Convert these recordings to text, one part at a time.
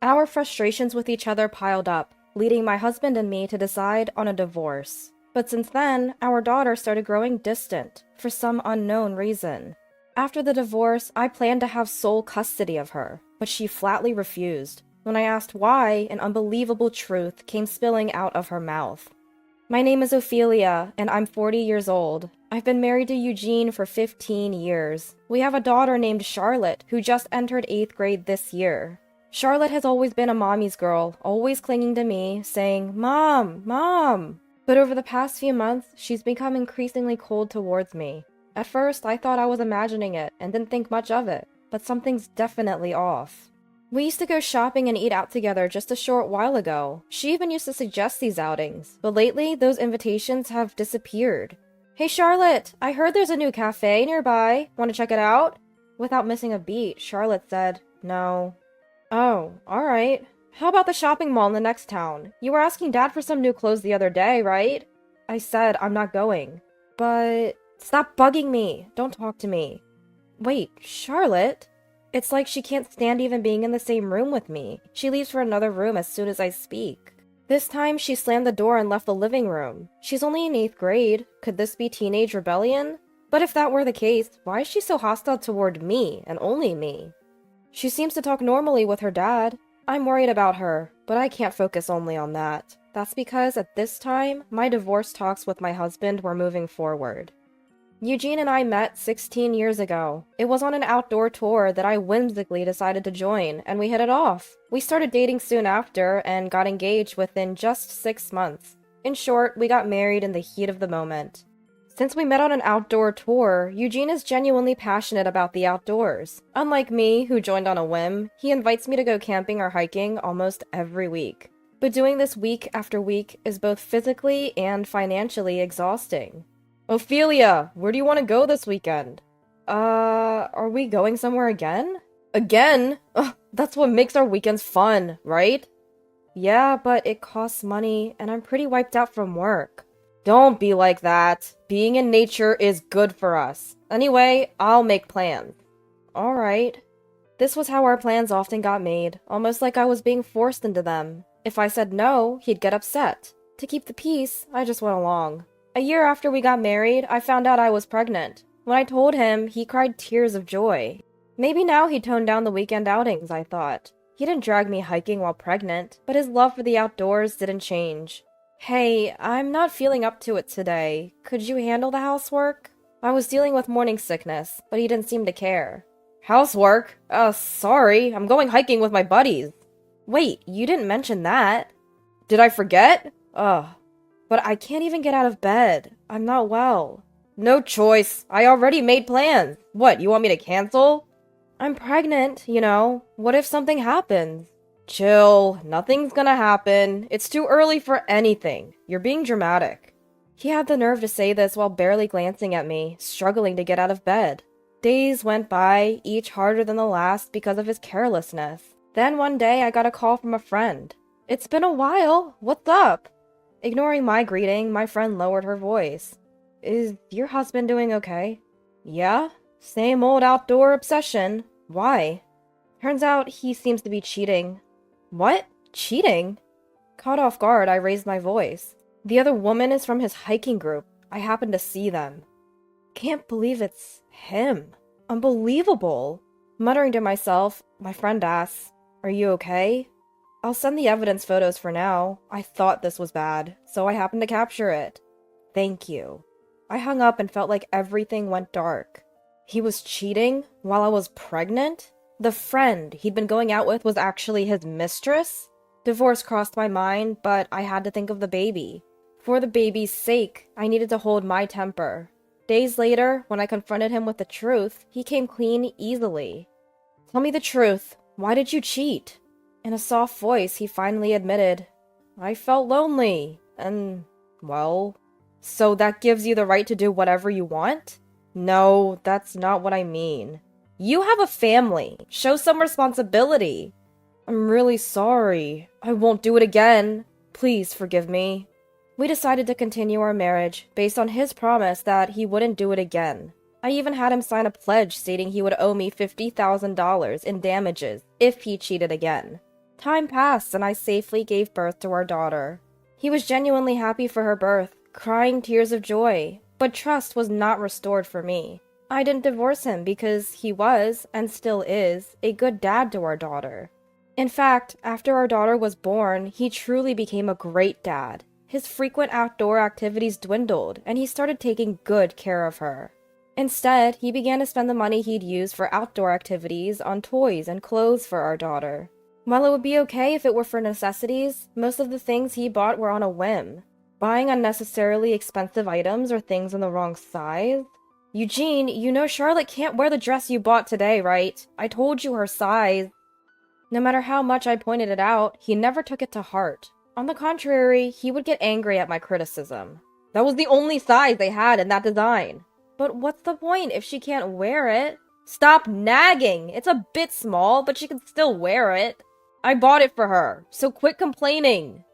Our frustrations with each other piled up, leading my husband and me to decide on a divorce. But since then, our daughter started growing distant, for some unknown reason. After the divorce, I planned to have sole custody of her, but she flatly refused. When I asked why, an unbelievable truth came spilling out of her mouth. My name is Ophelia, and I'm 40 years old. I've been married to Eugene for 15 years. We have a daughter named Charlotte, who just entered 8th grade this year. Charlotte has always been a mommy's girl, always clinging to me, saying, "Mom, Mom!" But over the past few months, she's become increasingly cold towards me. At first, I thought I was imagining it and didn't think much of it, but something's definitely off. We used to go shopping and eat out together just a short while ago. She even used to suggest these outings, but lately, those invitations have disappeared. "Hey Charlotte, I heard there's a new cafe nearby. Want to check it out?" Without missing a beat, Charlotte said, "No." "Oh, alright. How about the shopping mall in the next town? You were asking Dad for some new clothes the other day, right?" I said I'm not going. "But..." "Stop bugging me! Don't talk to me." "Wait, Charlotte?" It's like she can't stand even being in the same room with me. She leaves for another room as soon as I speak. This time, she slammed the door and left the living room. She's only in 8th grade. Could this be teenage rebellion? But if that were the case, why is she so hostile toward me, and only me? She seems to talk normally with her dad. I'm worried about her, but I can't focus only on that. That's because, at this time, my divorce talks with my husband were moving forward. Eugene and I met 16 years ago. It was on an outdoor tour that I whimsically decided to join, and we hit it off. We started dating soon after, and got engaged within just 6 months. In short, we got married in the heat of the moment. Since we met on an outdoor tour, Eugene is genuinely passionate about the outdoors. Unlike me, who joined on a whim, he invites me to go camping or hiking almost every week. But doing this week after week is both physically and financially exhausting. "Ophelia, where do you want to go this weekend?" Are we going somewhere again?" "Again? Ugh, that's what makes our weekends fun, right?" "Yeah, but it costs money, and I'm pretty wiped out from work." "Don't be like that. Being in nature is good for us. Anyway, I'll make plans." "Alright." This was how our plans often got made, almost like I was being forced into them. If I said no, he'd get upset. To keep the peace, I just went along. A year after we got married, I found out I was pregnant. When I told him, he cried tears of joy. Maybe now he'd tone down the weekend outings, I thought. He didn't drag me hiking while pregnant, but his love for the outdoors didn't change. "Hey, I'm not feeling up to it today. Could you handle the housework?" I was dealing with morning sickness, but he didn't seem to care. "Housework? Sorry, I'm going hiking with my buddies." "Wait, you didn't mention that." "Did I forget? Ugh. But I can't even get out of bed. I'm not well." "No choice. I already made plans. What, you want me to cancel?" "I'm pregnant, you know. What if something happens?" "Chill. Nothing's gonna happen. It's too early for anything. You're being dramatic." He had the nerve to say this while barely glancing at me, struggling to get out of bed. Days went by, each harder than the last because of his carelessness. Then one day I got a call from a friend. "It's been a while. What's up?" Ignoring my greeting, my friend lowered her voice. "Is your husband doing okay?" "Yeah, same old outdoor obsession. Why?" "Turns out he seems to be cheating." "What? Cheating?" Caught off guard, I raised my voice. "The other woman is from his hiking group. I happened to see them." "Can't believe it's him. Unbelievable." Muttering to myself, my friend asks, "Are you okay?" "I'll send the evidence photos for now. I thought this was bad, so I happened to capture it." "Thank you." I hung up and felt like everything went dark. He was cheating while I was pregnant? The friend he'd been going out with was actually his mistress? Divorce crossed my mind, but I had to think of the baby. For the baby's sake, I needed to hold my temper. Days later, when I confronted him with the truth, he came clean easily. "Tell me the truth. Why did you cheat?" In a soft voice, he finally admitted, "I felt lonely, and, well..." "So that gives you the right to do whatever you want?" "No, that's not what I mean. You have a family. Show some responsibility." "I'm really sorry. I won't do it again. Please forgive me." We decided to continue our marriage based on his promise that he wouldn't do it again. I even had him sign a pledge stating he would owe me $50,000 in damages if he cheated again. Time passed and I safely gave birth to our daughter. He was genuinely happy for her birth, crying tears of joy, but trust was not restored for me. I didn't divorce him because he was, and still is, a good dad to our daughter. In fact, after our daughter was born, he truly became a great dad. His frequent outdoor activities dwindled, and he started taking good care of her. Instead, he began to spend the money he'd used for outdoor activities on toys and clothes for our daughter. While it would be okay if it were for necessities, most of the things he bought were on a whim. Buying unnecessarily expensive items or things in the wrong size. Eugene, you know Charlotte can't wear the dress you bought today, right? I told you her size. No matter how much I pointed it out, he never took it to heart. On the contrary, he would get angry at my criticism. That was the only size they had in that design. But what's the point if she can't wear it? Stop nagging! It's a bit small, but she can still wear it. I bought it for her, so quit complaining.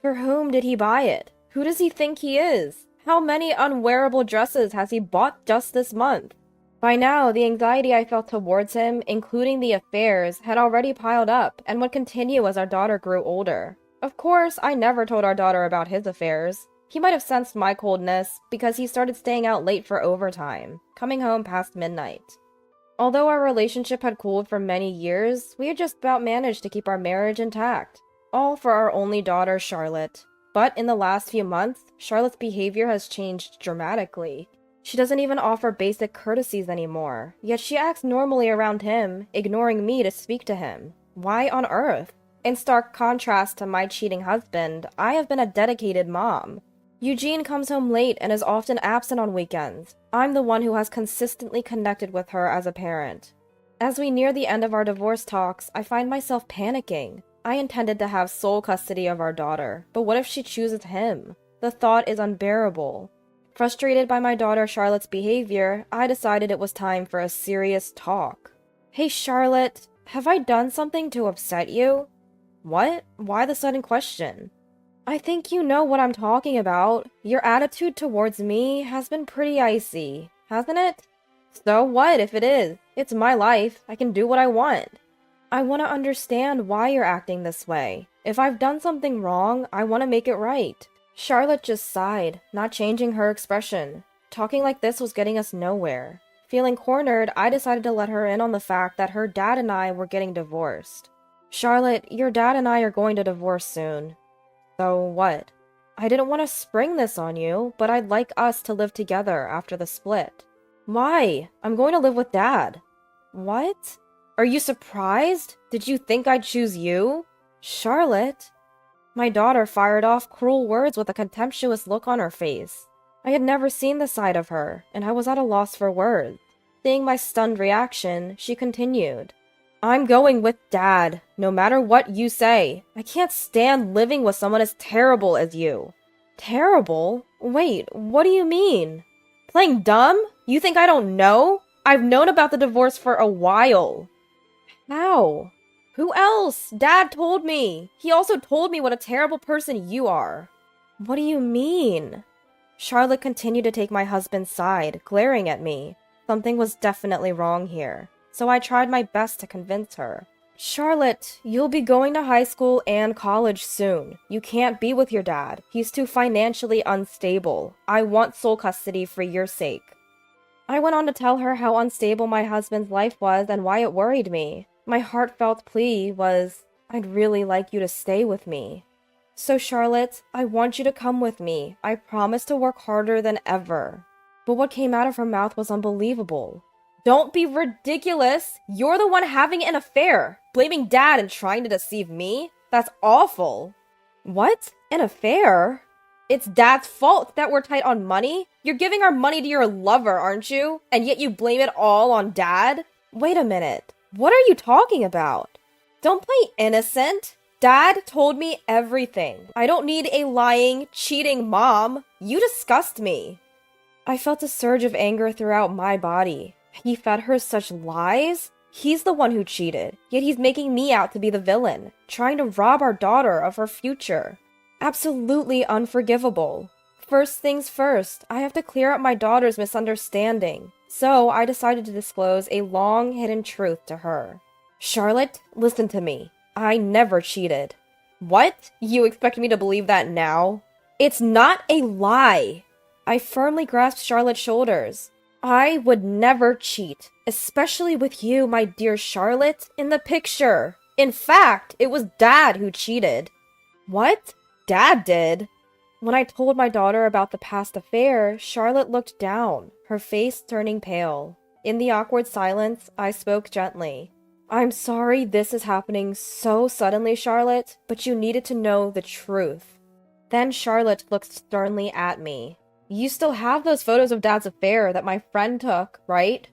For whom did he buy it? Who does he think he is? How many unwearable dresses has he bought just this month? By now, the anxiety I felt towards him, including the affairs, had already piled up and would continue as our daughter grew older. Of course, I never told our daughter about his affairs. He might have sensed my coldness because he started staying out late for overtime, coming home past midnight. Although our relationship had cooled for many years, we had just about managed to keep our marriage intact. All for our only daughter, Charlotte. But in the last few months, Charlotte's behavior has changed dramatically. She doesn't even offer basic courtesies anymore, yet she acts normally around him, ignoring me to speak to him. Why on earth? In stark contrast to my cheating husband, I have been a dedicated mom. Eugene comes home late and is often absent on weekends. I'm the one who has consistently connected with her as a parent. As we near the end of our divorce talks, I find myself panicking. I intended to have sole custody of our daughter, but what if she chooses him? The thought is unbearable. Frustrated by my daughter Charlotte's behavior, I decided it was time for a serious talk. Hey Charlotte, have I done something to upset you? What? Why the sudden question? I think you know what I'm talking about. Your attitude towards me has been pretty icy, hasn't it? So what if it is? It's my life. I can do what I want. I want to understand why you're acting this way. If I've done something wrong, I want to make it right. Charlotte just sighed, not changing her expression. Talking like this was getting us nowhere. Feeling cornered, I decided to let her in on the fact that her dad and I were getting divorced. Charlotte, your dad and I are going to divorce soon. So what? I didn't want to spring this on you, but I'd like us to live together after the split. Why? I'm going to live with Dad. What? Are you surprised? Did you think I'd choose you? Charlotte? My daughter fired off cruel words with a contemptuous look on her face. I had never seen the side of her, and I was at a loss for words. Seeing my stunned reaction, she continued. I'm going with Dad, no matter what you say. I can't stand living with someone as terrible as you. Terrible? Wait, what do you mean? Playing dumb? You think I don't know? I've known about the divorce for a while. How? Who else? Dad told me. He also told me what a terrible person you are. What do you mean? Charlotte continued to take my husband's side, glaring at me. Something was definitely wrong here. So I tried my best to convince her. Charlotte, you'll be going to high school and college soon. You can't be with your dad. He's too financially unstable. I want sole custody for your sake. I went on to tell her how unstable my husband's life was and why it worried me. My heartfelt plea was, I'd really like you to stay with me. So Charlotte, I want you to come with me. I promise to work harder than ever. But what came out of her mouth was unbelievable. Don't be ridiculous! You're the one having an affair! Blaming Dad and trying to deceive me? That's awful! What? An affair? It's Dad's fault that we're tight on money? You're giving our money to your lover, aren't you? And yet you blame it all on Dad? Wait a minute. What are you talking about? Don't play innocent. Dad told me everything. I don't need a lying, cheating mom. You disgust me. I felt a surge of anger throughout my body. He fed her such lies? He's the one who cheated, yet he's making me out to be the villain, trying to rob our daughter of her future. Absolutely unforgivable. First things first, I have to clear up my daughter's misunderstanding. So I decided to disclose a long-hidden truth to her. Charlotte, listen to me. I never cheated. What? You expect me to believe that now? It's not a lie. I firmly grasped Charlotte's shoulders. I would never cheat, especially with you, my dear Charlotte, in the picture. In fact, it was Dad who cheated. What? Dad did? When I told my daughter about the past affair, Charlotte looked down, her face turning pale. In the awkward silence, I spoke gently. I'm sorry this is happening so suddenly, Charlotte, but you needed to know the truth. Then Charlotte looked sternly at me. You still have those photos of Dad's affair that my friend took, right?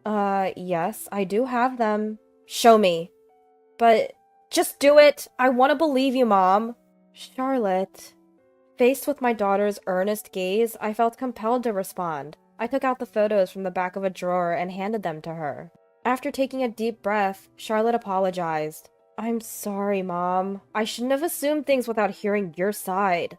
Yes, I do have them. Show me. But just do it. I want to believe you, Mom. Charlotte. Faced with my daughter's earnest gaze, I felt compelled to respond. I took out the photos from the back of a drawer and handed them to her. After taking a deep breath, Charlotte apologized. I'm sorry, Mom. I shouldn't have assumed things without hearing your side.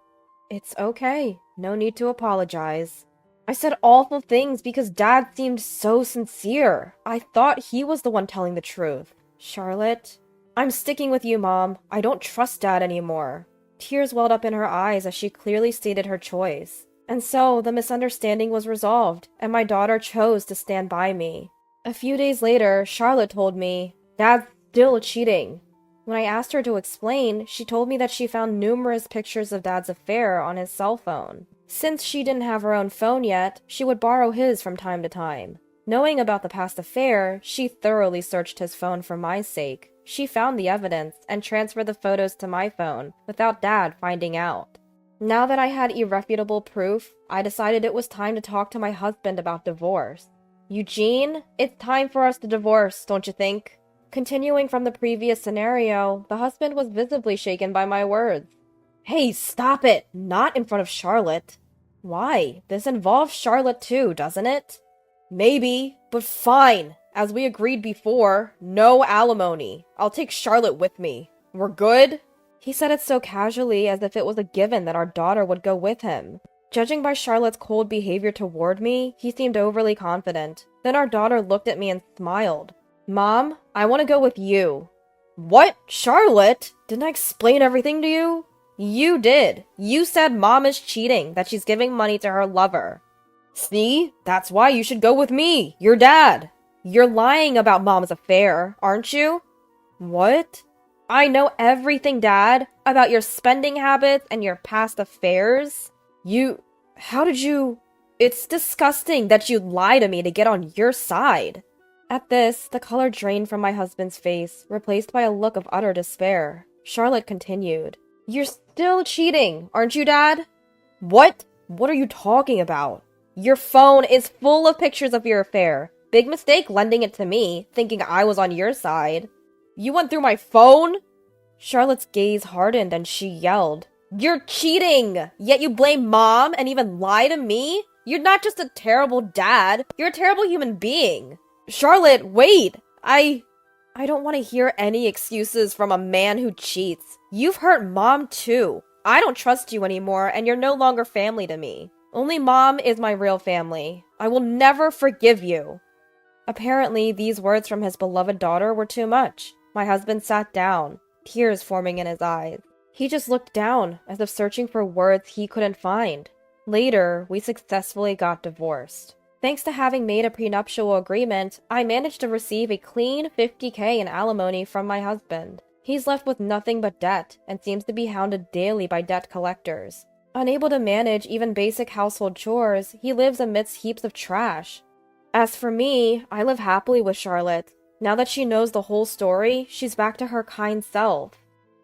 It's okay. No need to apologize. I said awful things because Dad seemed so sincere. I thought he was the one telling the truth. Charlotte, I'm sticking with you, Mom. I don't trust Dad anymore. Tears welled up in her eyes as she clearly stated her choice. And so the misunderstanding was resolved, and my daughter chose to stand by me. A few days later, Charlotte told me, Dad's still cheating. When I asked her to explain, she told me that she found numerous pictures of Dad's affair on his cell phone. Since she didn't have her own phone yet, she would borrow his from time to time. Knowing about the past affair, she thoroughly searched his phone for my sake. She found the evidence and transferred the photos to my phone without Dad finding out. Now that I had irrefutable proof, I decided it was time to talk to my husband about divorce. Eugene, it's time for us to divorce, don't you think? Continuing from the previous scenario, the husband was visibly shaken by my words. Hey, stop it! Not in front of Charlotte. Why? This involves Charlotte too, doesn't it? Maybe, but fine. As we agreed before, no alimony. I'll take Charlotte with me. We're good? He said it so casually as if it was a given that our daughter would go with him. Judging by Charlotte's cold behavior toward me, he seemed overly confident. Then our daughter looked at me and smiled. Mom, I want to go with you. What? Charlotte? Didn't I explain everything to you? You did. You said Mom is cheating, that she's giving money to her lover. See? That's why you should go with me, your dad. You're lying about Mom's affair, aren't you? What? I know everything, Dad, about your spending habits and your past affairs. How did you... It's disgusting that you'd lie to me to get on your side. At this, the color drained from my husband's face, replaced by a look of utter despair. Charlotte continued. You're still cheating, aren't you, Dad? What? What are you talking about? Your phone is full of pictures of your affair. Big mistake lending it to me, thinking I was on your side. You went through my phone? Charlotte's gaze hardened and she yelled. You're cheating! Yet you blame Mom and even lie to me? You're not just a terrible dad, you're a terrible human being. Charlotte, wait! I don't want to hear any excuses from a man who cheats. You've hurt Mom too. I don't trust you anymore and you're no longer family to me. Only Mom is my real family. I will never forgive you. Apparently, these words from his beloved daughter were too much. My husband sat down, tears forming in his eyes. He just looked down, as if searching for words he couldn't find. Later, we successfully got divorced. Thanks to having made a prenuptial agreement, I managed to receive a clean $50,000 in alimony from my husband. He's left with nothing but debt, and seems to be hounded daily by debt collectors. Unable to manage even basic household chores, he lives amidst heaps of trash. As for me, I live happily with Charlotte. Now that she knows the whole story, she's back to her kind self.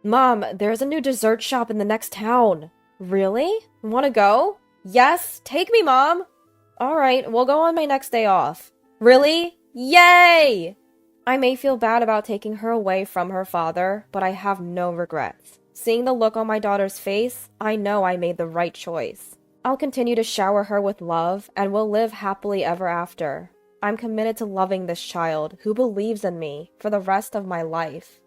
Mom, there's a new dessert shop in the next town. Really? Want to go? Yes, take me, Mom. Alright, we'll go on my next day off. Really? Yay! I may feel bad about taking her away from her father, but I have no regrets. Seeing the look on my daughter's face, I know I made the right choice. I'll continue to shower her with love, and we'll live happily ever after. I'm committed to loving this child, who believes in me, for the rest of my life.